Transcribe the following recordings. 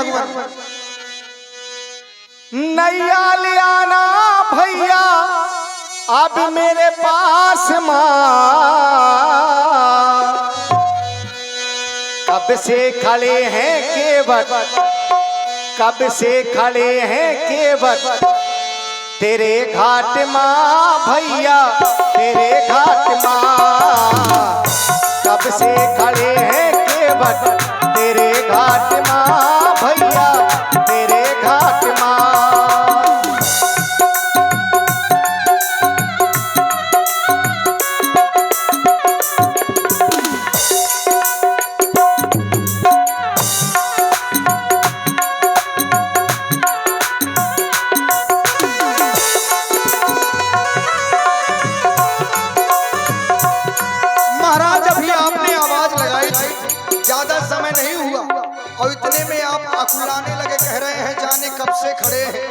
भगवान। नैया ले आना भैया अब मेरे पास माँ, कब से खड़े हैं केवट, कब से खड़े हैं केवट तेरे घाट माँ भैया, तेरे घाट माँ। कब से खड़े हैं केवट तेरे घाट माँ भैया, तेरे घाट माँ। ज्यादा समय नहीं हुआ और इतने में आप अकुलाने लगे, कह रहे हैं जाने कब से खड़े हैं।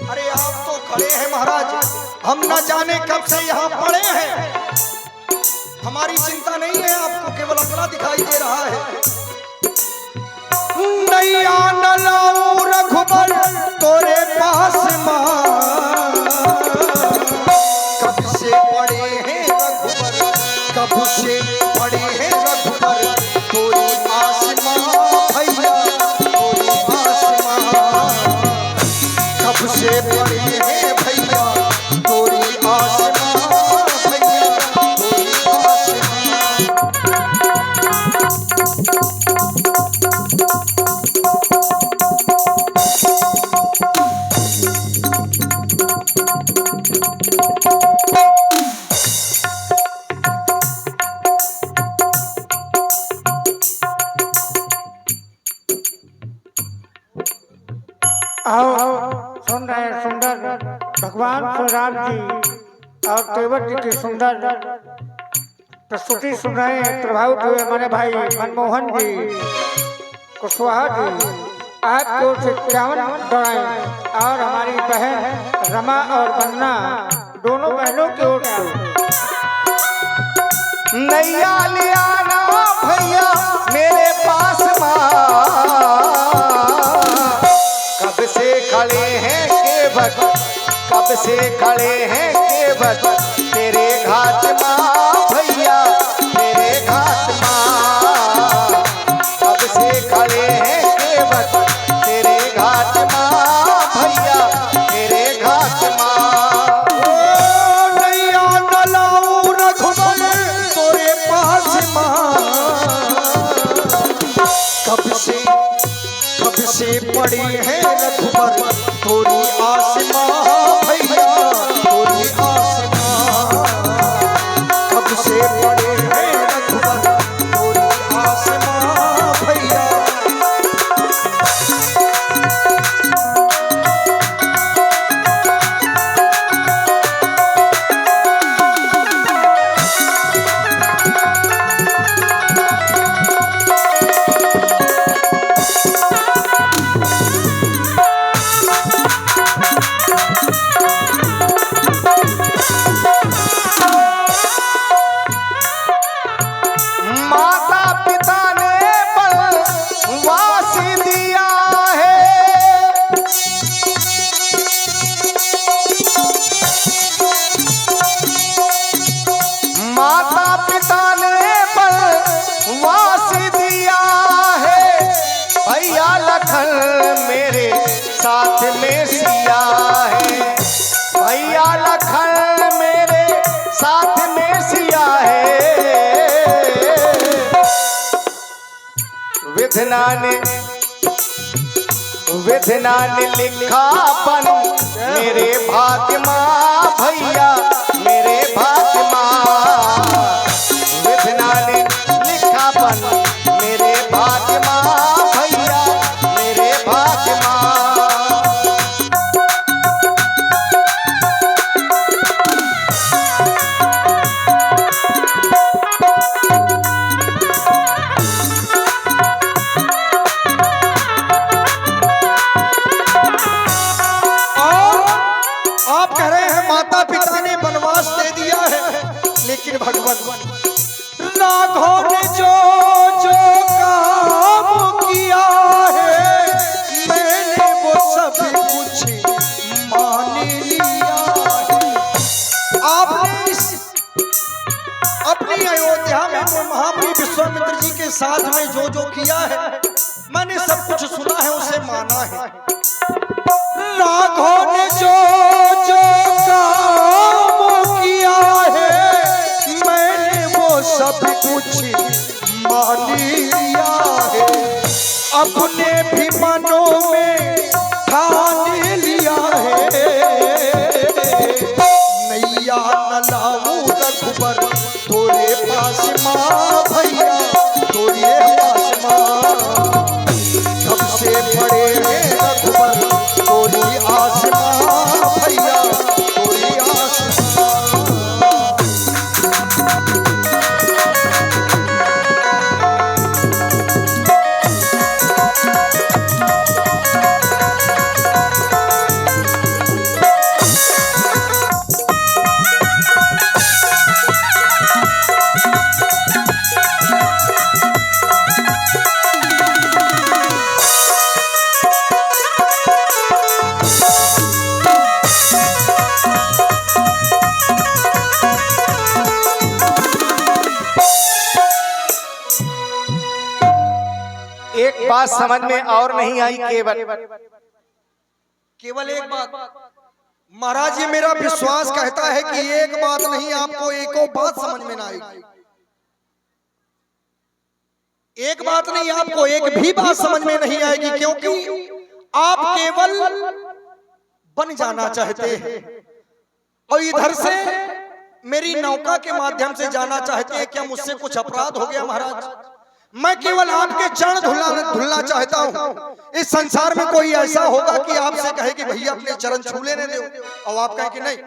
अरे आप तो खड़े हैं महाराज, हम न जाने कब से यहाँ पड़े हैं। हमारी चिंता नहीं है, आपको केवल अपना दिखाई दे रहा है। नैया न लाऊं रघुबर तोरे पास माँ, कब से पड़े हैं रघुबर, कब से पड़े हैं रघुबर तोरी आसमां भैया, तोरी आसमां। कब से पड़े हैं भैया तोरी आसमां भैया, तोरी आसमां। सुन रहे हैं सुंदर भगवान श्री राम जी और केवट जी की सुंदर प्रस्तुति सुन रहे हैं। प्रभावित हुए हमारे भाई मनमोहन जी, कुशवाहा जी, आपको से 51 दौड़ाएं और हमारी बहन रमा और बन्ना दोनों बहनों की ओर से। नैया ले आना भैया मेरे पास माँ, कब से खड़े हैं केवट, कब से खड़े हैं केवट तेरे घाट माँ भैया, तेरे घाट माँ। कब से खड़े हैं केवट तेरे घाट माँ भैया, तेरे घाट माँ। नैया न लाऊं रघुबर तोरे पास माँ, कब से पड़ी है रघुबर तोरी आसमां भैया, तोरी आसमां। कब से पड़े हैं रघुबर तोरी आसमां भैया। साथ में सिया है भैया, लखन मेरे साथ में सिया है। विधना ने लिखा पन मेरे भाग्य माँ भैया, मेरे भाग्य माँ। विधना ने लिखा पन मेरे भाग्य माँ भैया, मेरे भाग्य माँ। माता पिता ने वनवास दे दिया है, अयोध्या में महामुनि विश्वामित्र जी के साथ में जो जो किया है मैंने सब कुछ सुना है, उसे माना है। राघव ने जो जो काम किया है मैंने वो सब कुछ मान लिया है। अपने भी मनों में ठान लिया है। नैया न लाऊं रघुबर तोरे पास माँ भैया तोरे पास माँ। कब से बड़े हैं रघुबर तोरी आसमां भैया तोरी आसमां। एक बात समझ में और नहीं आई, केवल एक बात महाराज, ये मेरा विश्वास कहता है कि एक बात नहीं, आपको एको बात समझ में ना आएगी। एक बात नहीं, आपको एक भी बात समझ में नहीं आएगी, क्योंकि आप केवल बन जाना चाहते हैं और इधर से मेरी नौका के माध्यम से जाना चाहते हैं। क्या मुझसे कुछ अपराध हो गया महाराज? मैं केवल आपके चरण धुलना चाहता हूँ। इस संसार में कोई ऐसा होगा कि आपसे कहे कि भैया अपने चरण छू लेने दो, और आप कहें कि नहीं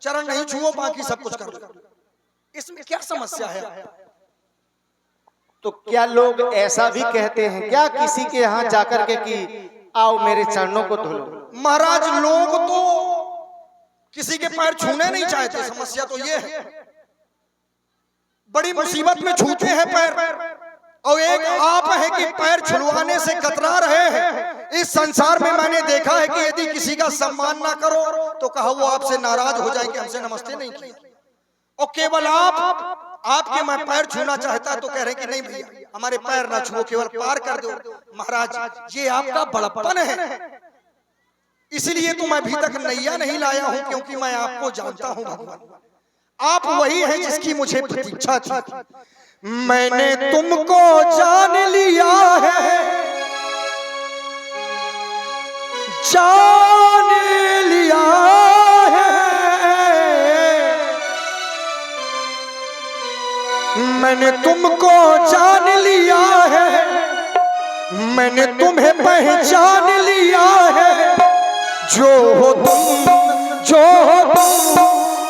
चरण नहीं छुओ, बाकी सब कुछ कर लो। इसमें क्या समस्या है? तो क्या लोग ऐसा भी कहते हैं क्या किसी के यहाँ जाकर के कि आओ मेरे चरणों को धो लो? महाराज लोग तो किसी के पैर छूने नहीं चाहते। समस्या तो ये है, बड़ी मुसीबत में छूते हैं पैर, और एक आप है कि पैर छुड़वाने से कतरा रहे हैं। इस संसार में मैंने देखा है कि यदि किसी का सम्मान ना करो तो कहा वो आपसे नाराज हो जाएंगे, हमसे नमस्ते नहीं किया। और केवल आपके मैं पैर छूना चाहता तो कह रहे कि नहीं भैया हमारे पैर ना छुओ, केवल पार कर दो। महाराज ये आपका बड़प्पन है, इसलिए तो मैं अभी तक नैया नहीं लाया हूं, क्योंकि मैं आपको जानता हूं भगवान। आप वही हैं जिसकी मुझे प्रतीक्षा थी। मैंने तुमको जान लिया है, जान लिया है। मैंने तुमको जान लिया है, मैंने तुम्हें पहचान लिया है। जो हो तुम, जो हो तुम,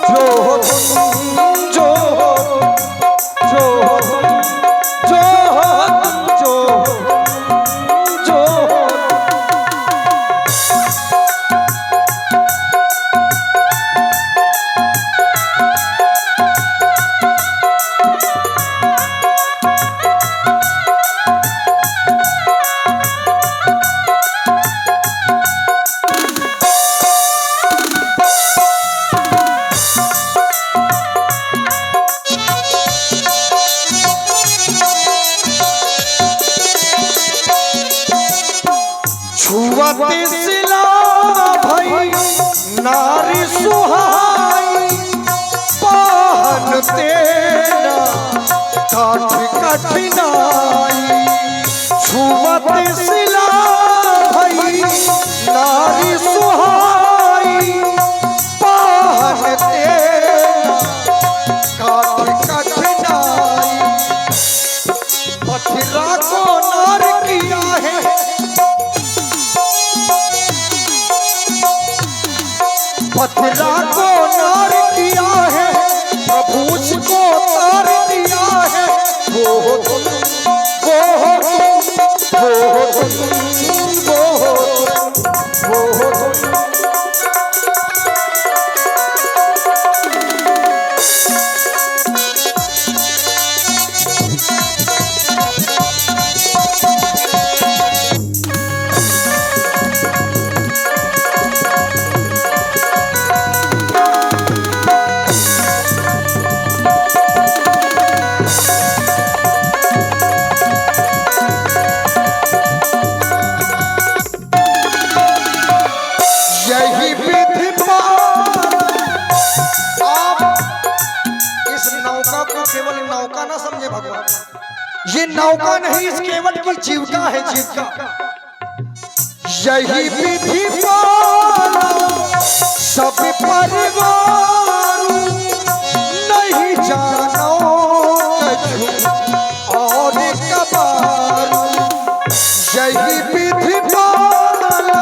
जो हो तुम, जो हो जो हो जो हो जो जो सिला भाई नारी सुहाई पाहन तेरा काठ कठिनाई। छुवत सिला भाई नारी सुहाई पाहन तेरा काठ कठिनाई। पथिरा को नार किया है, पथरा को नार किया है, प्रभु को तार दिया है। वो हो तुम, वो हो तुम, वो हो तुम, वो हो तुम, वो हो तुम। ये नौका नहीं, इस केवट की जीविका है, जीविका। यही विधि पालो सब परिवार, नहीं जानो कछु और कबार। यही विधि पालो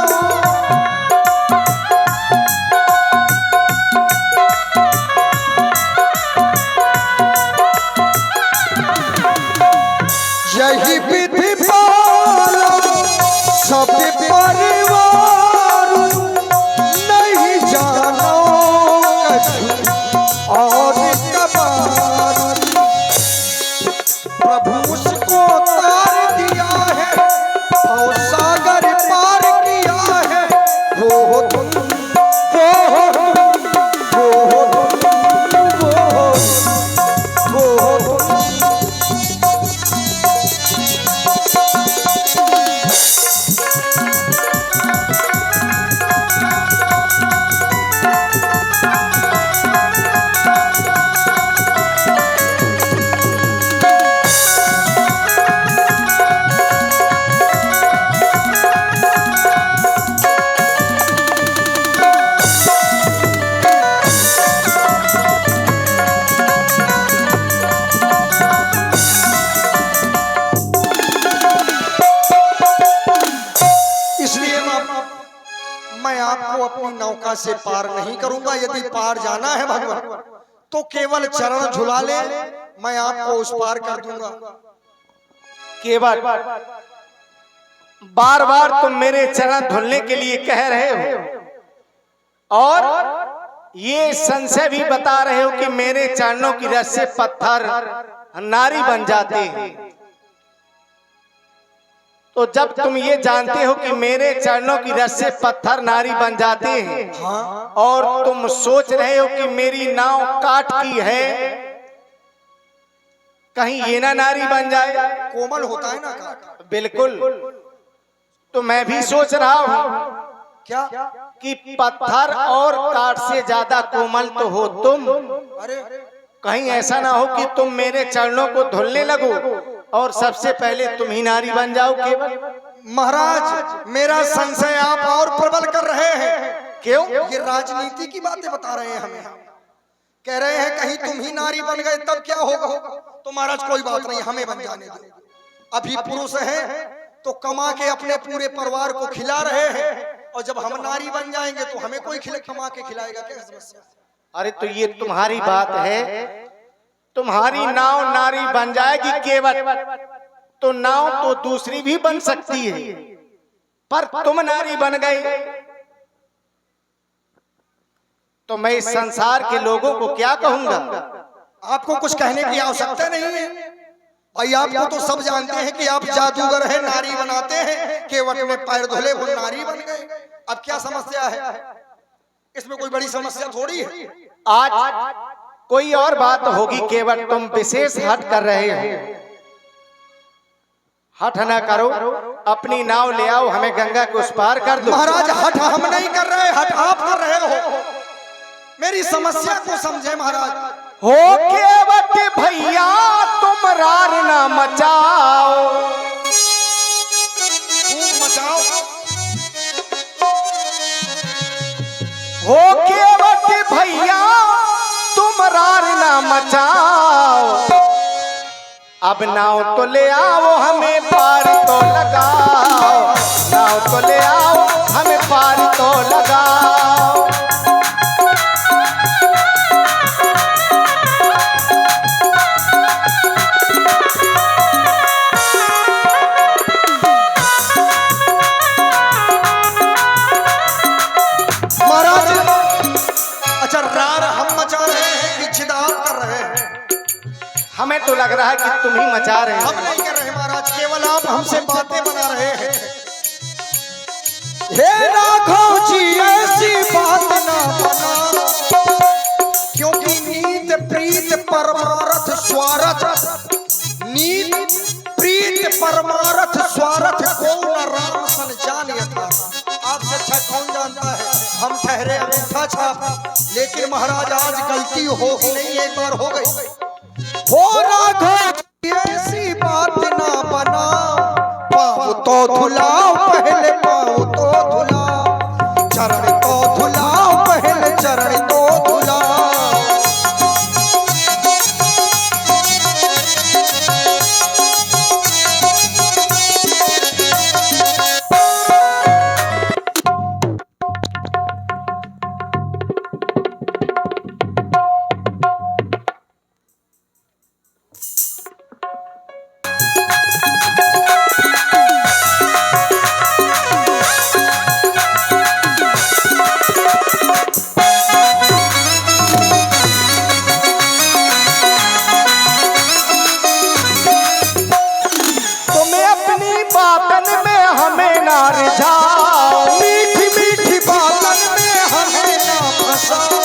यही विधि पालो सब परिवार, नहीं जानो कछु और कबार। प्रभु उसको तार दिया है, और सागर पार किया है। वो हो तुम, वो हो तुम, वो हो तुम, वो हो तुम। मैं आपको अपनी नौका से पार नहीं करूंगा। यदि पार जाना है भगवान तो केवल चरण झुला ले, मैं आपको उस पार कर दूंगा। केवल बार बार तुम मेरे चरण धुलने के लिए कह रहे हो और ये संशय भी बता रहे हो कि मेरे चरणों की रस से पत्थर नारी बन जाते हैं। तो जब तुम ये जानते हो कि मेरे चरणों की रस से पत्थर नारी बन जाते हैं, हाँ? और तुम सोच रहे हो कि मेरी नाव काठ की है, कहीं ये ना नारी बन जाए। कोमल होता है ना काठ। बिल्कुल। तो मैं भी सोच रहा हूँ क्या कि पत्थर और काठ से ज्यादा कोमल तो हो तुम। अरे कहीं ऐसा ना हो कि तुम मेरे चरणों को धुलने लगो और सबसे पहले तुम ही नारी बन जाओ केवल। महाराज, मेरा संशय आप और प्रबल कर रहे हैं। क्यों? ये राजनीति की बातें बता रहे हैं हमें। कह रहे हैं कहीं तुम ही नारी बन गए तब क्या होगा। तो महाराज कोई बात नहीं, हमें बन जाने दो। अभी पुरुष हैं तो कमा के अपने पूरे परिवार को खिला रहे हैं, और जब हम नारी बन जाएंगे तो हमें कोई कमा के खिलाएगा, क्या समस्या। अरे तो ये तुम्हारी बात है, तुम्हारी नाव नारी बन जाएगी केवल, तो नाव तो दूसरी भी बन सकती है, पर तुम नारी बन गए तो मैं इस संसार के लोगों को क्या कहूंगा। आपको कुछ कहने की आवश्यकता नहीं है भाई। आपको तो सब जानते हैं कि आप जादूगर हैं, नारी बनाते हैं। केवट में पैर धुले वो नारी बन गए। अब क्या समस्या है इसमें? कोई बड़ी समस्या थोड़ी है। आज कोई और बात होगी, केवल तुम विशेष हट कर रहे हो। हट ना करो, अपनी नाव ले आओ, हमें गंगा के उस पार कर दो। महाराज, हट हम नहीं कर रहे, हट आप कर रहे हो। मेरी समस्या को समझे महाराज। हो केवट भैया तुम रार ना मचाओ, खूब मचाओ। हो केवट भैया तुम रार ना मचाओ, अब नाव तो ले आओ हमें पार तो लगाओ, नाव तो ले आओ हमें पार तो लगाओ। हमें तो लग रहा है कि तुम ही मचा रहे हैं। हम नहीं कर रहे महाराज, केवल आप हमसे बातें बना रहे हैं। हे राघव जी ऐसी बात ना बना, क्योंकि नीत प्रीत परमारथ स्वार्थ, नीत प्रीत परमारथ स्वार्थ को न राम सन जानिए था। आपसे अच्छा कौन जानता है? हम ठहरे अंगूठा छाप, लेकिन महाराज आज गलती होगी नहीं, एक बार हो गई। हो राघव ऐसी बात तो धुलाओ पहले पाँव तो धुलाओ, चरण तो धुलाओ पहले चरण तो धुलाओ। तुम्हें अपनी बातन में हमें ना रिझाओ, मीठी मीठी बातन में हमें ना फंसाओ।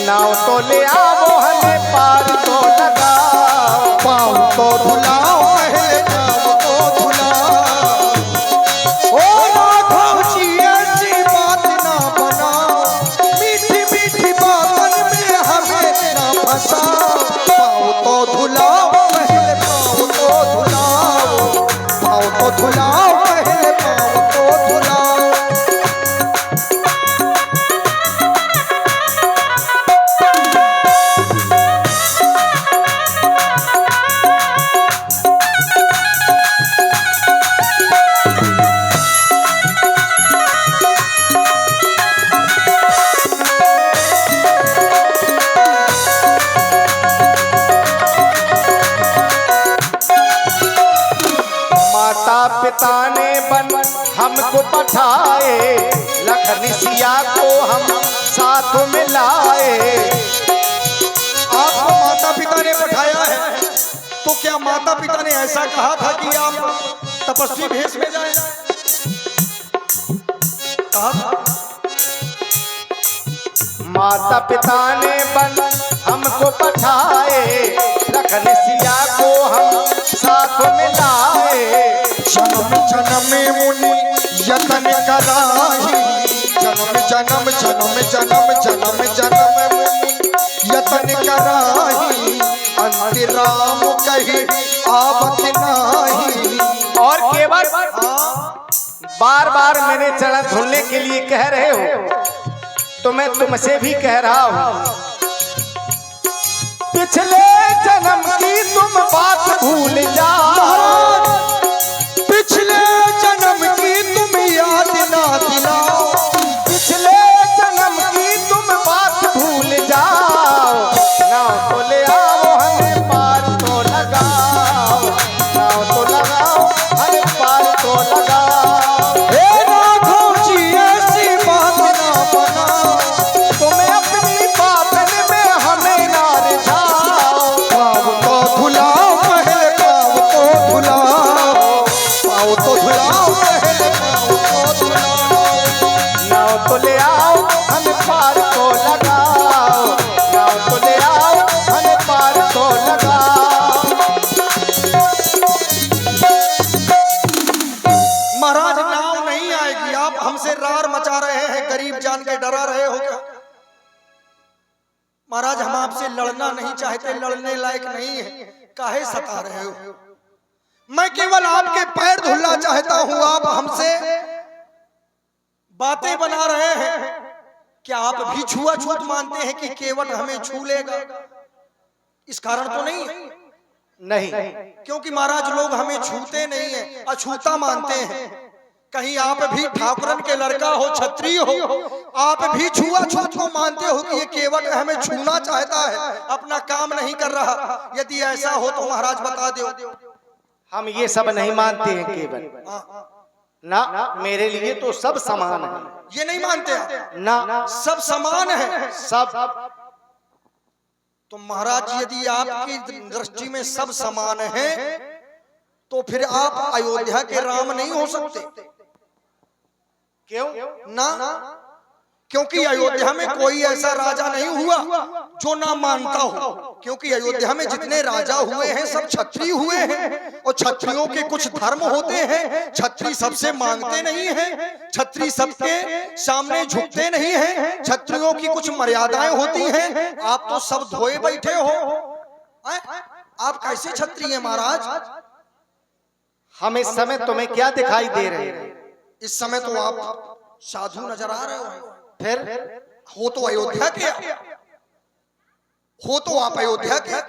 नाव तो ले आओ हमें पार तो लगाओ। पाँव तो धुलाओ पहले पाँव तो धुलाओ। ओ राघव जी ऐसी बात ना बनाओ, मीठी मीठी बातन में हमें ना फंसाओ। पाँव तो धुलाओ पहले पाँव तो धुलाओ, पाँव तो धुलाओ पहले पाँव तो धुलाओ। माता पिता ने बन हमको पठाए, लखन सिया को हम साथ में लाए। आपको माता पिता ने पठाया है, तो क्या माता पिता ने ऐसा कहा था कि आप तपस्वी भेष में जाएं? कहा था? माता पिता ने बन हमको पठाए, लखन सिया को हम साथ में लाए। जन्म जन्म मुनि यतन कराही, जन्म जन्म जन्म जन्म जन्म जन्म मुनि यतन कराही, अंतराम कही आवत नाही। और केवल बार बार मेरे चरण धुलने के लिए कह रहे हो, तो मैं तुमसे भी कह रहा हूं, पिछले जन्म की तुम बात भूल जाओ। पिछले जन्म की तुम याद ना दिलाओ, पिछले जन्म की तुम बात भूल जाओ। नाव तो ले आओ हमें पार तो लगाओ, नाव तो लगाओ हमें पार तो लगाओ। हे राघव जी ऐसी बात ना बनाओ, तुम्हें अपनी बातन में हमें ना रिझाओ। पाँव तो धुलाओ पहले पाँव तो धुलाओ, पाँव तो धुलाओ पहले पाँव तो धुलाओ। नाव तो ले आओ हमें पार तो लगाओ, नाव तो ले आओ हमें पार तो लगाओ। महाराज नाव नहीं आएगी, आप हमसे रार मचा रहे हैं, गरीब जान के डरा रहे हो क्या? महाराज हम आपसे लड़ना नहीं चाहते, लड़ने लायक नहीं है, काहे सता रहे हो? मैं केवल आपके पैर धुलना चाहता हूं, आप हमसे बातें बना रहे हैं। क्या आप भी छुआछूत मानते हैं कि केवट हमें छू लेगा? इस कारण तो नहीं है? नहीं, क्योंकि महाराज लोग हमें छूते नहीं है, अछूता मानते हैं। कहीं आप भी ठाकुरन के लड़का हो, क्षत्रिय हो, आप भी छुआछूत को मानते हो कि ये केवट हमें छूना चाहता है, अपना काम नहीं कर रहा? यदि ऐसा हो तो महाराज बता दो। हम ये सब नहीं मानते हैं केवल ना, मेरे लिए तो सब समान है। ये नहीं मानते हैं? ना, सब समान है सब। तो महाराज यदि आपकी दृष्टि में सब समान है, तो फिर आप अयोध्या के राम नहीं हो सकते। क्यों? ना, क्योंकि अयोध्या में कोई ऐसा राजा नहीं हुआ जो ना मानता हो, क्योंकि अयोध्या में जितने राजा हुए हैं सब क्षत्रिय हुए हैं, और क्षत्रियों के कुछ धर्म होते हैं। क्षत्रिय सबसे मांगते नहीं हैं, क्षत्रिय सबके सामने झुकते नहीं हैं, क्षत्रियों की कुछ मर्यादाएं होती हैं। आप तो सब धोए बैठे हो, आप कैसे क्षत्रिय हैं महाराज? हम इस समय तुम्हें क्या दिखाई दे रहे हैं? इस समय तो आप साधु नजर आ रहे हो। फिर हो तो अयोध्या के, हो तो आप अयोध्या के,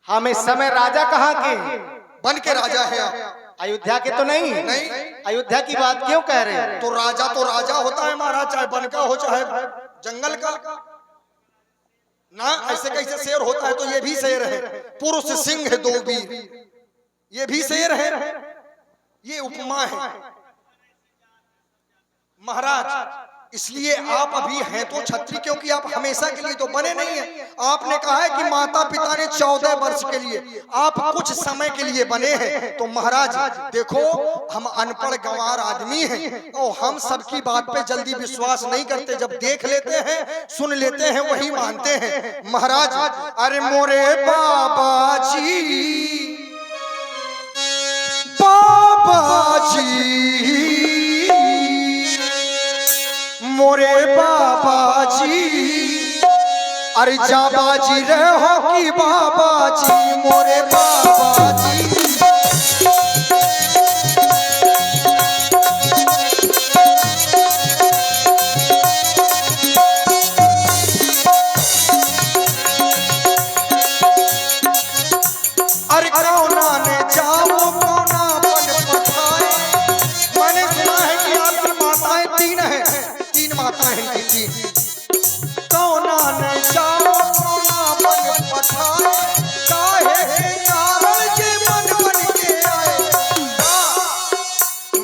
हम इस समय राजा कहाँ के? बन के राजा है आप। अयोध्या के तो नहीं। नहीं। अयोध्या की बात क्यों कह रहे हैं? तो राजा होता है महाराज, चाहे बन का हो चाहे जंगल का ना। ऐसे कैसे शेर होता है? तो ये भी शेर है, पुरुष सिंह दो वीर, ये भी शेर है। ये उपमा है महाराज। इसलिए आप अभी हैं तो छत्री, क्योंकि आप हमेशा के लिए तो बने नहीं हैं। आपने कहा है कि माता पिता ने 14 वर्ष के लिए, आप कुछ समय के लिए बने हैं। तो महाराज देखो, हम अनपढ़ गंवार आदमी हैं और हम सबकी बात पे जल्दी विश्वास नहीं करते। जब देख लेते हैं, सुन लेते हैं, वही मानते हैं महाराज। अरे मोरे बाबा जी, बाबा जी, मोरे बाबा जी, अरे जाबा जी रहो कि बाबा जी, मोरे बाबा जी। अरे कौना ने जाओ कौना बन पठाए। मैंने सुना है कि आपकी माताएं 3 हैं, 3 माताएं हैं तीन। कौना ने जाओ कौना बन पठाए, काहे के कारण के बन के आए।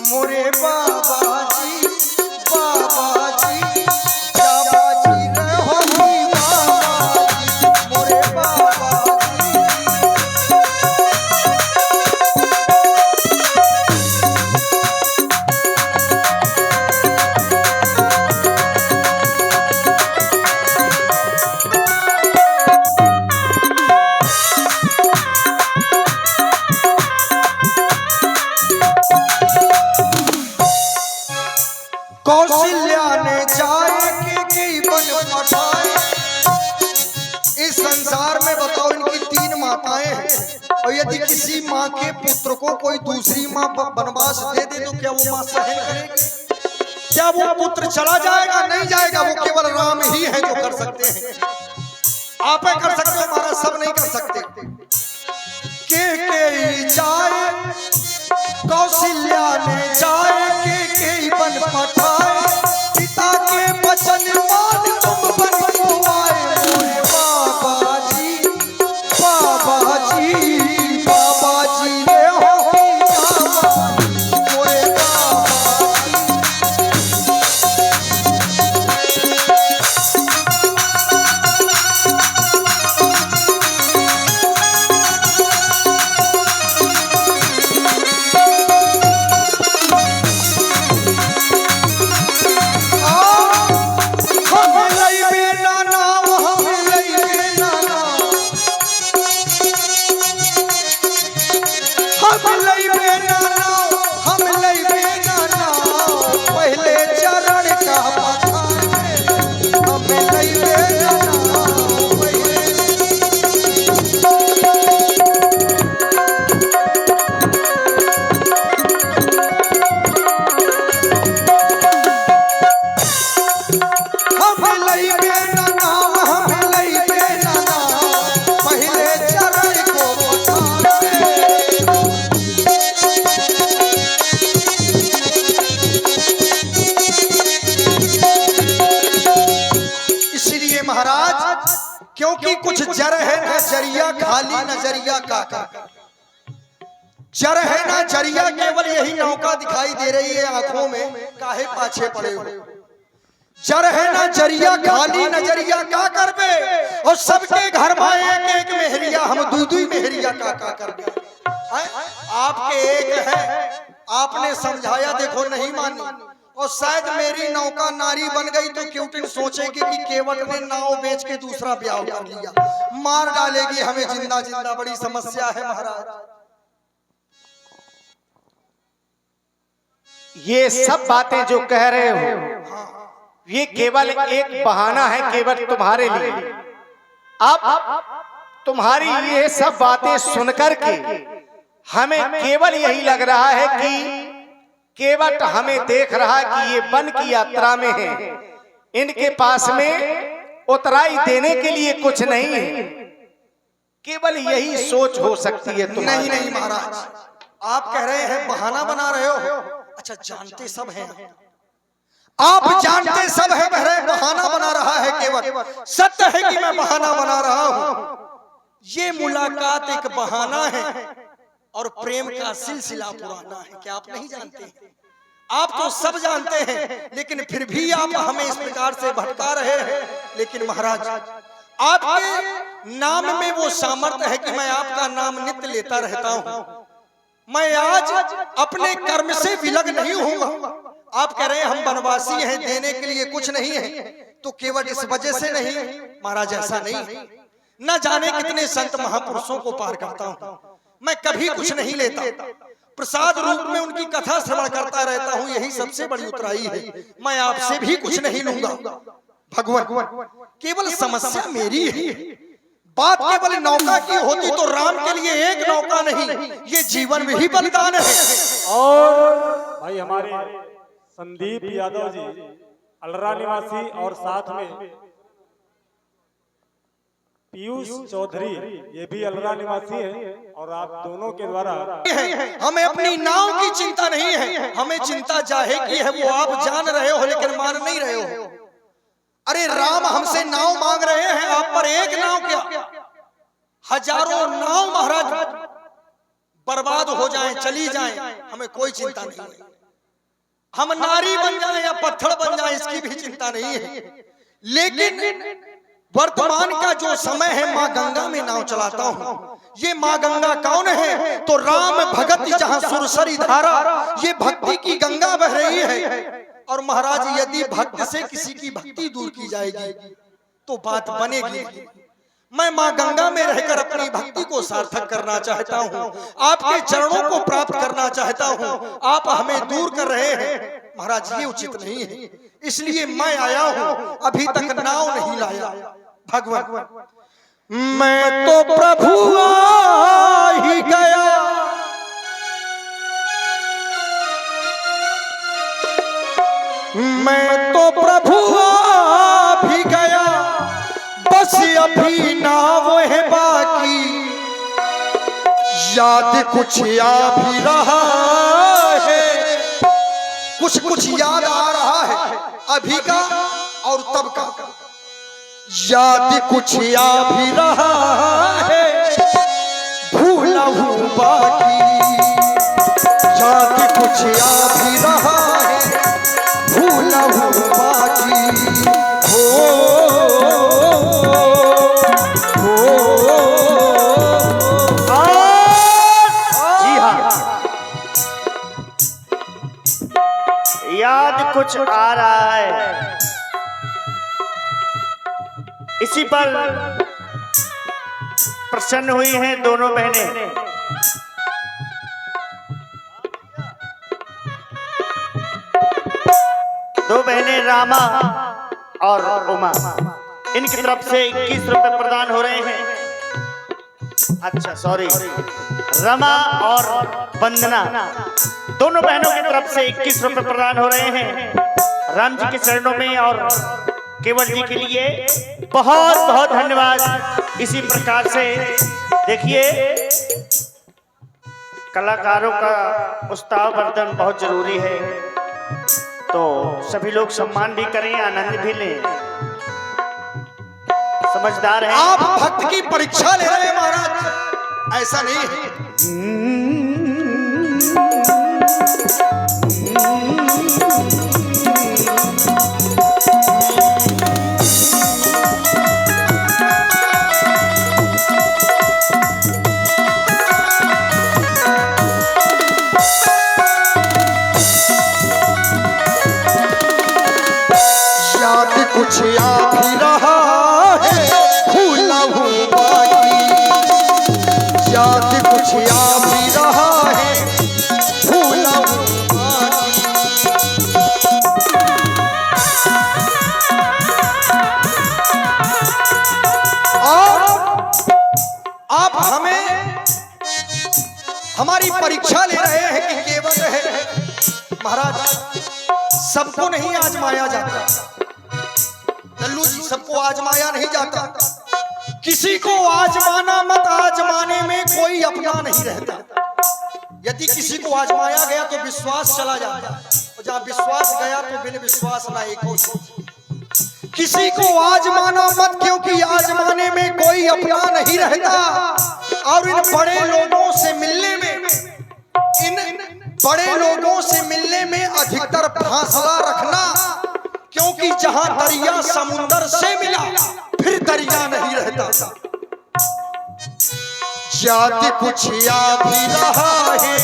मोरे बाबा जी, बाबा जी, बाबा जी रहो कि बाबा जी, मोरे बाबा जी। कौशल्या ने जाए के बन पठाए। इस संसार में बताओ, इनकी 3 माताएं हैं, और यदि किसी माँ के पुत्र को कोई दूसरी माँ वनवास दे दे तो क्या वो माँ सहन करेगी? क्या वो पुत्र चला जाएगा? नहीं जाएगा। वो केवल राम ही है जो कर सकते हैं। आप ही कर सकते हो महाराज, सब नहीं कर सकते। के जाए, कौशल्या ने जाए के बन पठाए, पिता के वचन मान तुम बन को आए। मोरे बाबा जी, बाबा जी, बाबा जी रे हो कि बाबा जी, मोरे बाबा जी। क्योंकि कुछ जर है नजरिया खाली नजरिया काका, जर है ना जरिया, केवल यही नौका दिखाई दे रही है आंखों में, काहे पाछे पड़े हो। जर है ना जरिया खाली नजरिया का करबे, और सबके घर में एक एक मेहरिया, हम दूधू मेहरिया का करबे। आपके एक है, आपने समझाया देखो नहीं मानी, और शायद मेरी नौका नारी बन गई तो क्यूटिन सोचेगी कि केवट ने नाव बेच के दूसरा ब्याह कर लिया, मार डालेगी हमें जिंदा जिंदा। बड़ी समस्या है महाराज। ये सब बातें जो कह रहे हो ये केवल एक बहाना है केवल तुम्हारे लिए। अब तुम्हारी ये सब बातें सुनकर के हमें केवल यही लग रहा है कि केवट हमें देख रहा है कि ये वन की यात्रा में है, इनके पास में उतराई देने के लिए कुछ नहीं है। केवल यही सोच हो सकती है तुम्हारी। नहीं नहीं महाराज, आप कह रहे हैं बहाना बना रहे हो। अच्छा, जानते सब हैं आप, जानते सब है, कह रहे बहाना बना रहा है केवट। सत्य है कि मैं बहाना बना रहा हूं। ये मुलाकात एक बहाना है और प्रेम का सिलसिला पुराना है। क्या आप नहीं जानते? आप तो सब जानते हैं, लेकिन फिर भी आप हमें इस प्रकार से भटका रहे हैं। लेकिन महाराज, आपके नाम में वो सामर्थ्य है कि मैं आपका नाम नित्य लेता रहता हूं। मैं आज अपने कर्म से विलग नहीं हूँ। आप कह रहे हैं हम वनवासी हैं, देने के लिए कुछ नहीं है, तो केवल इस वजह से नहीं। महाराज ऐसा नहीं, न जाने कितने संत महापुरुषों को पार करता हूँ, मैं कभी कुछ नहीं लेता। प्रसाद रूप में उनकी कथा श्रवण करता रहता हूँ, यही सबसे बड़ी उतराई है। मैं आपसे भी कुछ नहीं लूंगा भगवान। केवल समस्या मेरी है। बात केवल नौका की होती तो राम के लिए एक नौका नहीं, ये जीवन में ही बलिदान है। और भाई हमारे संदीप यादव जी अलरा निवासी और साथ में पीयूष चौधरी, ये भी अलरा निवासी है। और आप दोनों के द्वारा हमें अपनी नाव की चिंता नहीं है, हमें चिंता जाहे की है। वो आप जान रहे हो लेकिन मान नहीं रहे हो। अरे राम हमसे नाव मांग रहे हैं, आप पर एक नाव क्या, हजारों नाव महाराज बर्बाद हो जाएं, चली जाएं, हमें कोई चिंता नहीं है। हम नारी बन जाएं या पत्थर बन जाएं, इसकी भी चिंता नहीं है। लेकिन वर्तमान का जो समय है, माँ गंगा में नाव चलाता हूँ। ये माँ गंगा कौन है? तो राम भगत जहाँ सुरसरी धारा, ये भक्ति की गंगा बह रही है। और महाराज, यदि भक्त से किसी की भक्ति दूर की जाएगी तो बात बनेगी। मैं माँ गंगा में रहकर अपनी भक्ति को सार्थक करना चाहता हूँ, आपके चरणों को प्राप्त करना चाहता हूँ। आप हमें दूर कर रहे हैं महाराज, ये उचित नहीं है। इसलिए मैं आया हूँ, अभी तक नाव नहीं लाया। भगवान, मैं तो प्रभु आ ही गया, मैं तो प्रभु आ भी गया, बस अभी नाव है बाकी, याद कुछ आ भी रहा है। कुछ कुछ याद आ रहा है, अभी का और तब का याद कुछ आ भी रहा है। भूला हूँ बाकी, याद कुछ आ भी रहा है, भूला हूँ बाकी। जी हाँ, याद कुछ आ रहा है। इसी पर प्रसन्न हुई हैं दोनों बहनें। दो बहनें रामा और उमा, इनकी तरफ से 21 रुपए प्रदान हो रहे हैं। अच्छा सॉरी, रमा और वंदना, दोनों बहनों की तरफ से 21 रुपए प्रदान हो रहे हैं राम जी के चरणों में। और केवल जी के लिए बहुत बहुत धन्यवाद। इसी प्रकार से देखिए, कलाकारों का उत्साहवर्धन बहुत जरूरी है, तो सभी लोग सम्मान भी करें, आनंद भी लें। समझदार हैं आप भक्त की परीक्षा ले रहे हैं महाराज, ऐसा नहीं है। कुछ आ भी रहा है, भूला हूँ बाकी, याद कुछ आ भी रहा है, भूला हूँ बाकी। महाराज सबको नहीं आजमाया जाता, लल्लू जी सबको आजमाया नहीं जाता। किसी को आजमाना मत, आजमाने में कोई अपना नहीं रहता। यदि किसी को आजमाया गया तो विश्वास चला जाता, और जहाँ विश्वास गया तो बिन विश्वास ना एक हो। किसी को आजमाना मत, क्योंकि आजमाने में कोई अपना नहीं रहता। और इन बड़े लोगों से मिलने में, इन बड़े लोगों से मिलने में अधिकतर फासला रखना, क्योंकि जहां दरिया समुंदर से मिला फिर दरिया नहीं रहता। जाति कुछ याद भी रहा है,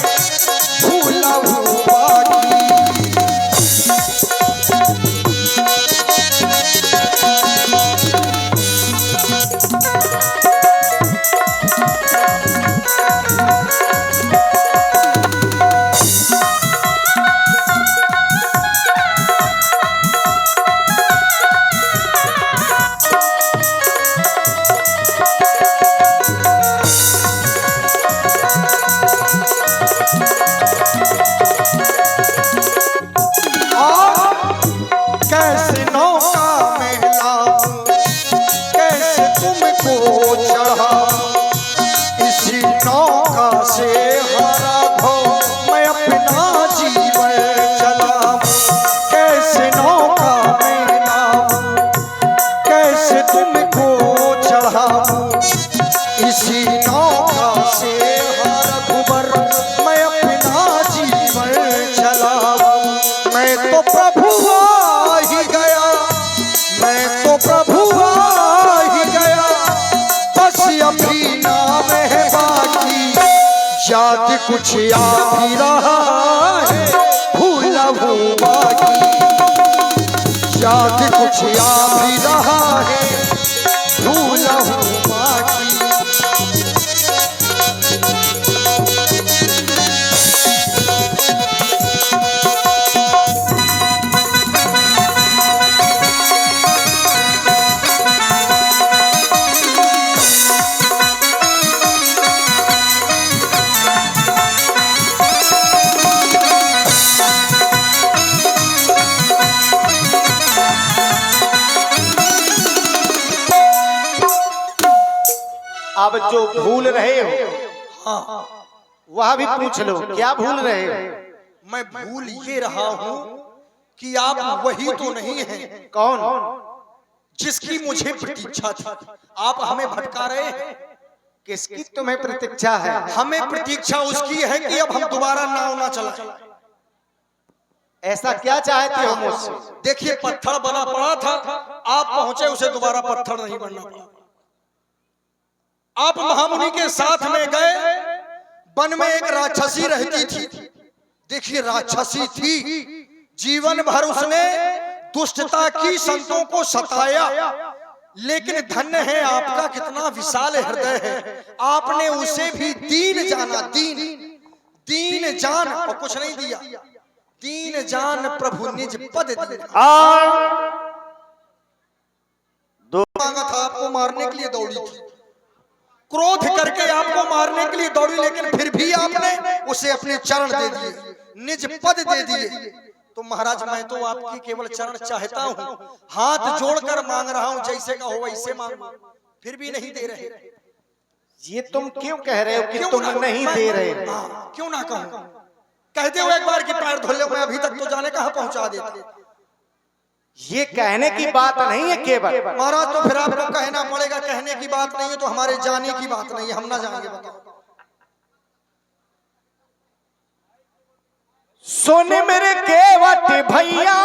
भूला हुआ बाकी। इसी नौका से रघुबर मैं अपना जीवन चलाऊं। मैं तो प्रभु आ ही गया, मैं तो प्रभु आ ही गया, बस अभी नाम है बाकी। याद कुछ याद ही रहा है, भूला हूँ बाकी। याद कुछ याद ही रहा है, भूला हूँ बाकी। अब जो भूल रहे हो हाँ, वह भी पूछ लो, क्या भूल रहे हो? मैं भूल ये रहा हूँ कि आप वही तो नहीं हैं कौन? जिसकी मुझे प्रतीक्षा थी। आप हमें भटका रहे हैं। किसकी तुम्हें प्रतीक्षा है? हमें प्रतीक्षा उसकी है कि अब हम दोबारा नाव ना चलाएं। ऐसा क्या चाहते हो मुझसे? देखिए पत्थर बना पड़ा था, आप पहुंचे, उसे दोबारा पत्थर नहीं बनना पड़ा। आप महामुनि के साथ में गए, वन में एक राक्षसी रहती थी। देखिए राक्षसी थी, जीवन भर उसने दुष्टता की, संतों को सताया, लेकिन धन्य है आपका कितना विशाल हृदय है। आपने उसे भी दीन जाना, दीन जान, और कुछ नहीं दिया। दीन जान प्रभु निज पद दिया। मांगा था, आपको मारने के लिए दौड़ी थी, क्रोध करके आपको मारने के लिए दौड़ी, लेकिन फिर भी आपने उसे अपने चरण दे दिए, निज पद दे दिए। तो महाराज मैं तो आपकी केवल चरण चाहता हूँ, हाथ जोड़कर मांग रहा हूँ, जैसे का हो वैसे मांगो, फिर भी नहीं दे रहे। ये तुम क्यों कह रहे हो कि तुम नहीं दे रहे? क्यों ना कहूँ? कहते हो एक बार कि पैर धो ले, मैं अभी तक तो जाने कहाँ पहुंचा देते। ये कहने की बात नहीं है केवल महाराज, तो फिर आपको कहना पड़ेगा। कहने की बात नहीं है तो हमारे जाने की बात नहीं है, हम ना जाएंगे। बताओ। सुन मेरे केवट भैया,